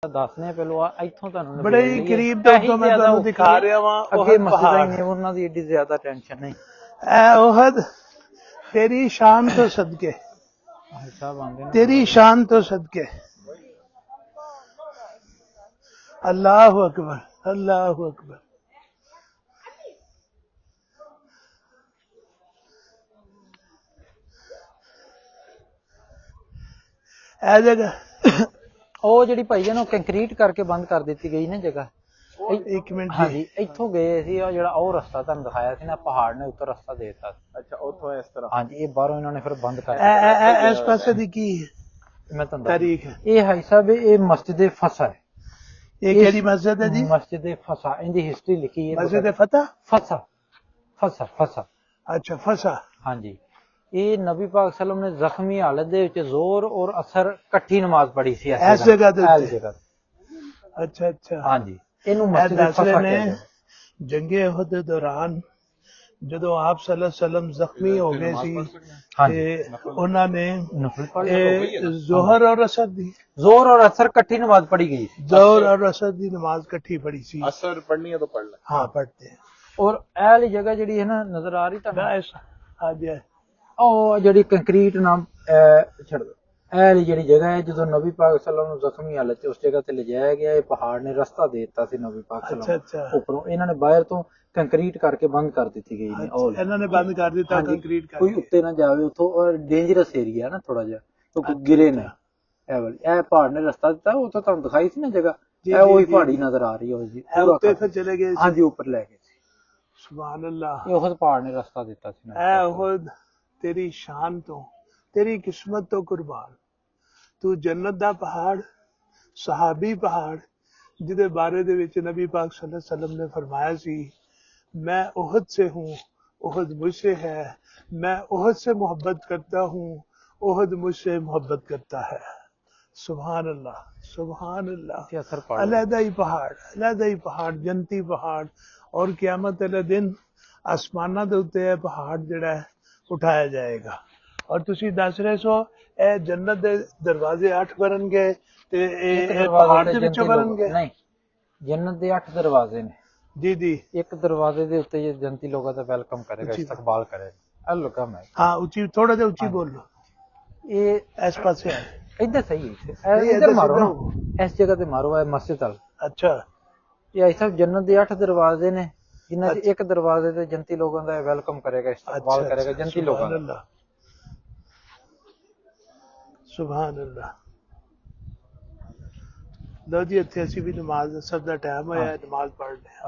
ਦੱਸਨੇ ਪਹਿਲੋ ਇੱਥੋਂ ਤੁਹਾਨੂੰ बड़े ही करीब तो मैं ਤੁਹਾਨੂੰ दिखा रहा वां ਅੱਗੇ ਮਸਜਿਦਾਂ ਹੀ ਨੇ ਉਹਨਾਂ ਦੀ ਏਡੀ ਜ਼ਿਆਦਾ ਟੈਨਸ਼ਨ ਨਹੀਂ ऐ ओहद तेरी शान तो सदके ਸਾਹਿਬ ਆਂਦੇ ਨੇ तेरी शान तो सदके अल्लाह अकबर अल्लाह अकबर ऐ जगह ਉਹ ਜਿਹੜੀ ਭਾਈ ਜਾਨ ਉਹ ਕੰਕਰੀਟ ਕਰਕੇ ਬੰਦ ਕਰ ਦਿੱਤੀ ਗਈ ਨਾ ਜਗ੍ਹਾ एक मिनट ਹਾਂਜੀ ਇੱਥੋਂ ਗਏ ਸੀ ਉਹ ਜਿਹੜਾ ਉਹ ਰਸਤਾ ਤੁਹਾਨੂੰ ਦਿਖਾਇਆ ਸੀ ਨਾ ਪਹਾੜ ਨੇ ਉੱਤੋਂ ਰਸਤਾ ਦੇ ਦਿੱਤਾ ਅੱਛਾ ਉੱਥੋਂ ਇਸ ਤਰ੍ਹਾਂ ਹਾਂਜੀ ਇਹ ਬਾਹਰੋਂ ਇਹਨਾਂ ਨੇ ਫਿਰ ਬੰਦ ਕਰ ਦਿੱਤਾ इस पासे दी की ਮੈਂ ਤੁਹਾਨੂੰ तारीख है ਇਹ ਭਾਈ ਸਾਹਿਬ ਇਹ ਮਸਜਿਦ ਫਸਾ ਹੈ ये केड़ी मस्जिद है जी ਮਸਜਿਦ ਫਸਾ ਇਹਦੀ ਹਿਸਟਰੀ ਲਿਖੀ ਹੈ मस्जिद फतेह ਫਸਾ ਫਸਾ ਫਸਾ अच्छा फसा ਹਾਂਜੀ ਇਹ ਨਬੀ ਪਾਕ ਸੱਲਮ ਨੇ ਜ਼ਖਮੀ ਹਾਲਤ ਦੇ ਵਿੱਚ ਜ਼ੋਰ ਔਰ ਅਸਰ ਇਕੱਠੀ ਨਮਾਜ਼ ਪੜ੍ਹੀ ਸੀ ਇਸ ਜਗ੍ਹਾ ਤੇ ਇਸ ਜਗ੍ਹਾ ਤੇ। अच्छा अच्छा ਹਾਂਜੀ ਇਹਨੂੰ ਇਹ ਮਸਜਿਦ ਦੱਸ ਰਹੇ ਫਸਾ ਨੇ ਕਹਿੰਦੇ ਜੰਗੇ ਅਹੁਦ ਦੇ ਦੌਰਾਨ ਜਦੋਂ ਆਪ ਸੱਲੱਲਾਹੁ ਅਲੈਹਿ ਵਸੱਲਮ ਜ਼ਖਮੀ ਹੋ ਗਏ ਸੀ ਹਾਂਜੀ ਤੇ ਉਹਨਾਂ ਨੇ ਨਫਲ ਪੜ੍ਹ ਇਹ ਜ਼ੋਹਰ ਔਰ ਅਸਰ ਦੀ ਜ਼ੋਰ ਔਰ ਅਸਰ ਇਕੱਠੀ ਨਮਾਜ਼ ਪੜ੍ਹੀ ਗਈ ਸੀ ਜ਼ੋਹਰ ਔਰ ਅਸਰ ਦੀ ਨਮਾਜ਼ ਇਕੱਠੀ ਪੜੀ ਸੀ ਅਸਰ ਪੜ੍ਹਨੀ ਹੈ ਤਾਂ ਪੜ੍ਹ ਲੈ हाँ पढ़ते हैं ਔਰ ਇਹ ਵਾਲੀ ਜਗ੍ਹਾ ਜਿਹੜੀ ਹੈ ਨਾ ਨਜ਼ਰ ਆ ਰਹੀ ਤੁਹਾਨੂੰ बस आ गया ਉਹ ਜਿਹੜੀ ਕੰਕਰੀਟ ਨਾਮ ਛੱਡ ਦੋ ਇਹ ਵਾਲੀ ਜਿਹੜੀ ਜਗ੍ਹਾ ਹੈ ਜਦੋਂ ਨਬੀ ਪਾਕ ਸੱਲਮ ਨੂੰ ਜ਼ਖਮੀ ਹਾਲਤ 'ਚ ਉਸ ਜਗ੍ਹਾ ਤੇ ਲਿਜਾਇਆ ਗਿਆ ਇਹ ਪਹਾੜ ਨੇ ਰਸਤਾ ਦੇ ਦਿੱਤਾ ਸੀ ਨਬੀ ਪਾਕ अच्छा ਸੱਲਮ अच्छा ਉੱਪਰੋਂ ਇਹਨਾਂ ਨੇ ਬਾਹਰ ਤੋਂ ਕੰਕਰੀਟ ਕਰਕੇ ਬੰਦ ਕਰ ਦਿੱਤੀ ਗਈ ਨੇ ਉਹ ਇਹਨਾਂ ਨੇ ਬੰਦ ਕਰ ਦਿੱਤਾ ਹਾਂਜੀ, ਕੰਕਰੀਟ ਕੋਈ ਕਰਕੇ ਉੱਤੇ ਨਾ ਜਾਵੇ ਉੱਥੋਂ ਔਰ ਡੇਂਜਰਸ ਏਰੀਆ ਹੈ ਨਾ ਥੋੜਾ ਜਿਹਾ ਕਿਉਂਕਿ ਗਿਰੇ ਨੇ ਇਹ ਵਾਲੀ ਇਹ ਪਹਾੜ ਨੇ ਰਸਤਾ ਦਿੱਤਾ ਉਹ ਤਾਂ ਤੁਹਾਨੂੰ ਦਿਖਾਈ ਸੀ ਨਾ ਜਗ੍ਹਾ ਜੀ, ਇਹ ਉਹੀ ਜੀ, ਪਹਾੜੀ ਨਜ਼ਰ ਆ ਰਹੀ ਹੈ ਉਹਦੀ ਇਹ ਉੱਤੇ ਫਿਰ ਚਲੇ ਗਏ ਸੀ ਹਾਂਜੀ ਉੱਪਰ ਲੈ ਗਏ ਸੀ ਸੁਭਾਨ ਅੱਲਾਹ ਇਹ ਉਸ ਪਹਾੜ ਨੇ ਰਸਤਾ ਦਿੱਤਾ ਸੀ ਨਾ ਐ ਅਹੁਦ ਤੇਰੀ ਸ਼ਾਨ ਤੋਂ ਤੇਰੀ ਕਿਸਮਤ ਤੋਂ ਕੁਰਬਾਨ ਤੂੰ ਜੰਨਤ ਦਾ ਪਹਾੜ ਸਹਾਬੀ ਪਹਾੜ ਜਿਹਦੇ ਬਾਰੇ ਦੇ ਵਿੱਚ ਨਬੀ ਪਾਕ ਸੱਲੱਲਾਹੁ ਅਲੈहि ਵਸੱਲਮ ਨੇ ਫਰਮਾਇਆ ਸੀ मैं ओहद से हूँ ओहद मुझसे है मैं ओहद से मोहब्बत करता हूँ ओहद मुझसे मोहब्बत करता है सुभान अल्लाह ਤੇ ਅਸਰ ਪੜ अलहदा ही पहाड़ जन्नती पहाड़ और क़यामत वाले दिन आसमानां दे उत्ते ਇਹ ਪਹਾੜ ਜਿਹੜਾ ਹੈ ਉਠਾਇਆ ਜਾਏਗਾ ਔਰ ਤੁਸੀਂ ਦੱਸ ਰਹੇ ਸੋ ਇਹ ਜੰਨਤ ਦੇ ਦਰਵਾਜ਼ੇ 8 ਬਣਨਗੇ ਤੇ ਇਹ ਪਹਾੜ ਦੇ ਵਿੱਚੋਂ ਬਣਨਗੇ ਨਹੀਂ ਜੰਨਤ ਦੇ 8 ਦਰਵਾਜ਼ੇ ਨੇ जी जी ਇੱਕ ਦਰਵਾਜ਼ੇ ਦੇ ਉੱਤੇ ਇਹ ਜੰਤੀ ਲੋਕਾਂ ਦਾ ਵੈਲਕਮ ਕਰੇਗਾ ਇਸਤਕਬਾਲ ਕਰੇਗਾ ਇਹ ਲੁਕਮ ਹੈ हाँ ऊंची थोड़ा सा ऊंची बोल लो ਇਹ इस पास से ਇੱਧਰ ਸਹੀ ਹੈ ਨਹੀਂ, ਇੱਧਰ ਇੱਧਰ ਮਾਰੋ ਸਿੱਧਾ ਨਾ ਇਸ ਜਗ੍ਹਾ ਤੇ ਮਾਰੋ ਇਹ ਮਸਜਿਦ ਵਾਲ अच्छा ਇਹ ਐਸਾ ਜੰਨਤ ਦੇ 8 ਦਰਵਾਜ਼ੇ ਨੇ ਜਿਨ੍ਹਾਂ ਦੇ ਇੱਕ ਦਰਵਾਜ਼ੇ ਤੇ ਜੰਤੀ ਲੋਕਾਂ ਦਾ ਵੈਲਕਮ ਕਰੇਗਾ ਇਸਤਕਬਾਲ ਕਰੇਗਾ ਜੰਤੀ ਲੋਕਾਂ ਦਾ ਸੁਭਾਨ ਅੱਲਾਹ ਲਓ ਜੀ ਇੱਥੇ ਅਸੀਂ ਵੀ ਨਮਾਜ਼ ਅਸਰ ਦਾ ਟਾਈਮ ਹੋਇਆ ਨਮਾਜ਼ ਪੜ੍ਹ ਲਿਆ